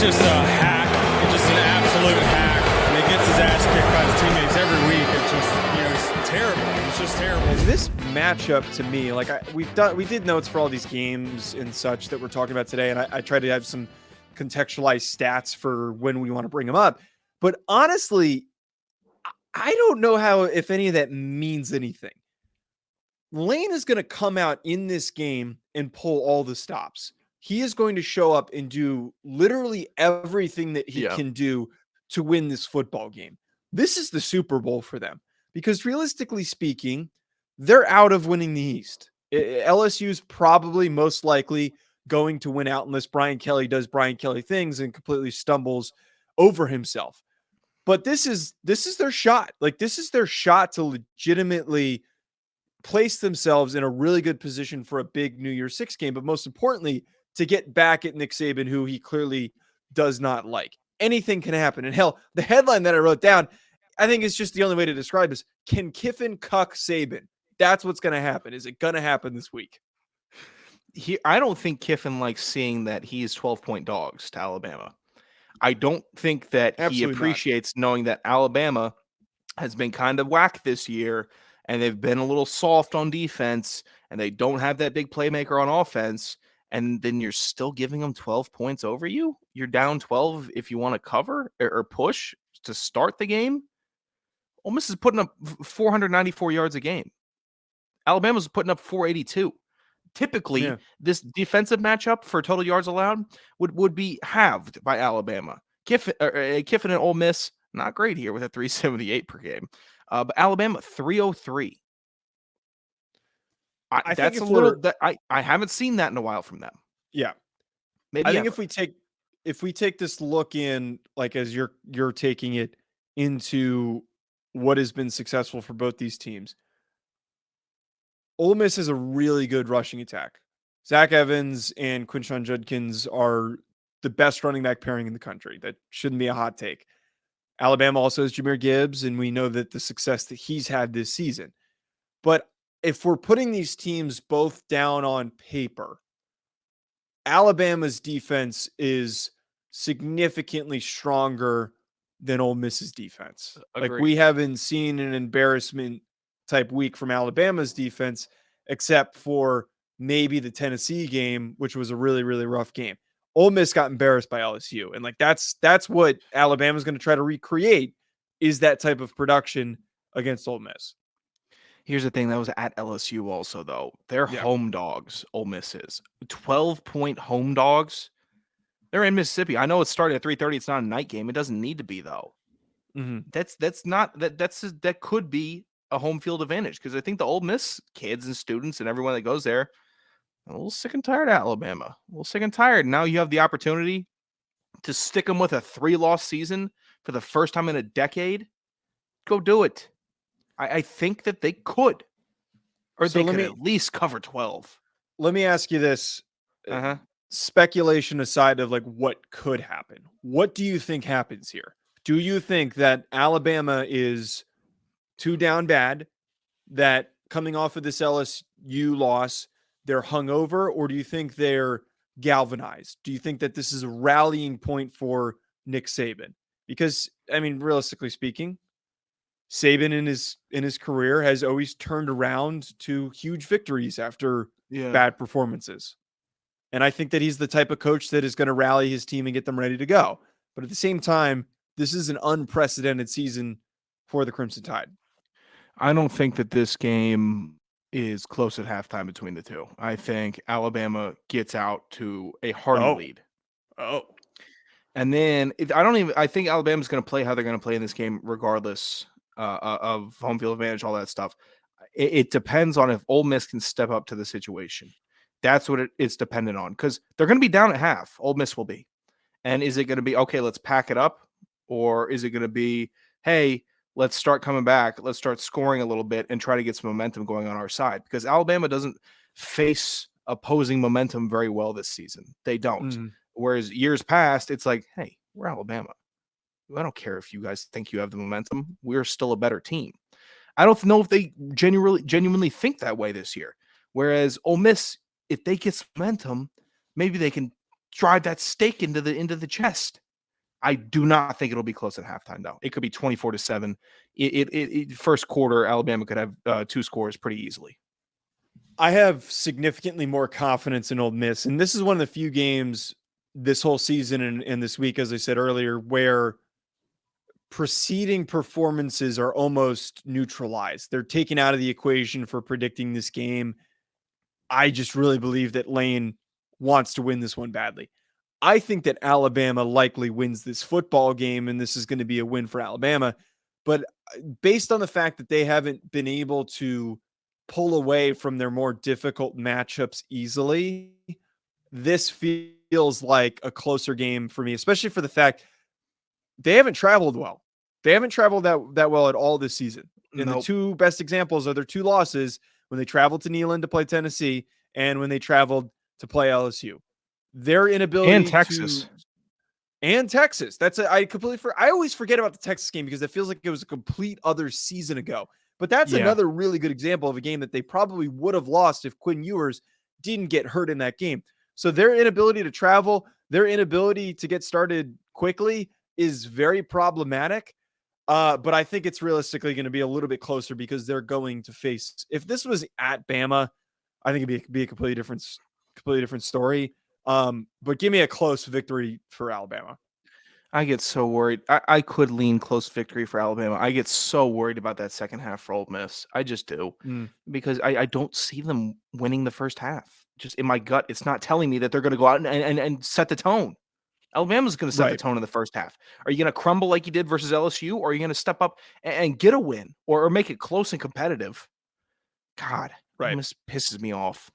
just a hack. He's just an absolute hack. And he gets his ass kicked by his teammates every week. It's just, it's terrible. It's just terrible. And this matchup to me, like we did notes for all these games and such that we're talking about today, and I try to have some contextualized stats for when we want to bring them up. But honestly, I don't know if any of that means anything. Lane is going to come out in this game and pull all the stops. He is going to show up and do literally everything that he can do to win this football game. This is the Super Bowl for them because realistically speaking, they're out of winning the East. LSU is probably most likely going to win out unless Brian Kelly does Brian Kelly things and completely stumbles over himself. But this is their shot. Like, this is their shot to legitimately place themselves in a really good position for a big New Year's Six game. But most importantly, to get back at Nick Saban, who he clearly does not like. Anything can happen. And hell, the headline that I wrote down, I think is just the only way to describe this. Can Kiffin cuck Saban? That's what's going to happen. Is it going to happen this week? I don't think Kiffin likes seeing that he's 12-point dogs to Alabama. I don't think that he appreciates knowing that Alabama has been kind of whack this year and they've been a little soft on defense and they don't have that big playmaker on offense. And then you're still giving them 12 points over you. You're down 12 if you want to cover or push to start the game. Ole Miss is putting up 494 yards a game. Alabama's putting up 482. Typically, this defensive matchup for total yards allowed would be halved by Alabama. Kiffin and Ole Miss, not great here with a 378 per game. But Alabama, 303. I haven't seen that in a while from them. Yeah. Maybe I think if we take this look in, like, as you're taking it into what has been successful for both these teams, Ole Miss has a really good rushing attack. Zach Evans and Quinshon Judkins are the best running back pairing in the country. That shouldn't be a hot take. Alabama also has Jahmyr Gibbs, and we know that the success that he's had this season. But if we're putting these teams both down on paper, Alabama's defense is significantly stronger than Ole Miss's defense. Agreed. Like, we haven't seen an embarrassment type week from Alabama's defense, except for maybe the Tennessee game, which was a really, really rough game. Ole Miss got embarrassed by LSU. And like, that's what Alabama's going to try to recreate, is that type of production against Ole Miss. Here's the thing, that was at LSU also, though. They're home dogs, Ole Miss is. 12-point home dogs. They're in Mississippi. I know it's starting at 3:30. It's not a night game. It doesn't need to be, though. Mm-hmm. That could be a home field advantage, because I think the Ole Miss kids and students and everyone that goes there are a little sick and tired of Alabama. A little sick and tired. Now you have the opportunity to stick them with a 3-loss season for the first time in a decade. Go do it. I think that they could, or they could at least cover 12. Let me ask you this. Speculation aside of like what could happen, what do you think happens here? Do you think that Alabama is too down bad, that coming off of this LSU loss, they're hungover, or do you think they're galvanized? Do you think that this is a rallying point for Nick Saban? Because, I mean, realistically speaking, Saban in his career has always turned around to huge victories after bad performances. And I think that he's the type of coach that is going to rally his team and get them ready to go. But at the same time, this is an unprecedented season for the Crimson Tide. I don't think that this game is close at halftime between the two. I think Alabama gets out to a hearty lead. And then I think Alabama's going to play how they're going to play in this game regardless of home field advantage, all that stuff. It depends on if Ole Miss can step up to the situation. That's what it's dependent on, because they're going to be down at half. Ole Miss will be. And is it going to be, okay, let's pack it up? Or is it going to be, hey, let's start coming back. Let's start scoring a little bit and try to get some momentum going on our side? Because Alabama doesn't face opposing momentum very well this season. They don't. Mm-hmm. Whereas years past, it's like, hey, we're Alabama. I don't care if you guys think you have the momentum. We're still a better team. I don't know if they genuinely think that way this year. Whereas Ole Miss, if they get some momentum, maybe they can drive that stake into the chest. I do not think it'll be close at halftime, though. It could be 24-7. First quarter, Alabama could have 2 scores pretty easily. I have significantly more confidence in Ole Miss, and this is one of the few games this whole season and this week, as I said earlier, where preceding performances are almost neutralized. They're taken out of the equation for predicting this game. I just really believe that Lane wants to win this one badly. I think that Alabama likely wins this football game, and this is going to be a win for Alabama. But based on the fact that they haven't been able to pull away from their more difficult matchups easily, this feels like a closer game for me, especially for the fact they haven't traveled well. They haven't traveled that well at all this season. And the 2 best examples are their 2 losses when they traveled to Neyland to play Tennessee and when they traveled to play LSU. Their inability and Texas. That's I always forget about the Texas game because it feels like it was a complete other season ago. But that's another really good example of a game that they probably would have lost if Quinn Ewers didn't get hurt in that game. So their inability to travel, their inability to get started quickly is very problematic. But I think it's realistically going to be a little bit closer because they're going to face. If this was at Bama, I think it'd be a completely different story. But give me a close victory for Alabama. I get so worried. I could lean close victory for Alabama. I get so worried about that second half for Ole Miss. I just do. Because I don't see them winning the first half. Just in my gut, it's not telling me that they're going to go out and set the tone. Alabama's going to set the tone in the first half. Are you going to crumble like you did versus LSU, or are you going to step up and get a win or make it close and competitive? God, Ole Miss pisses me off.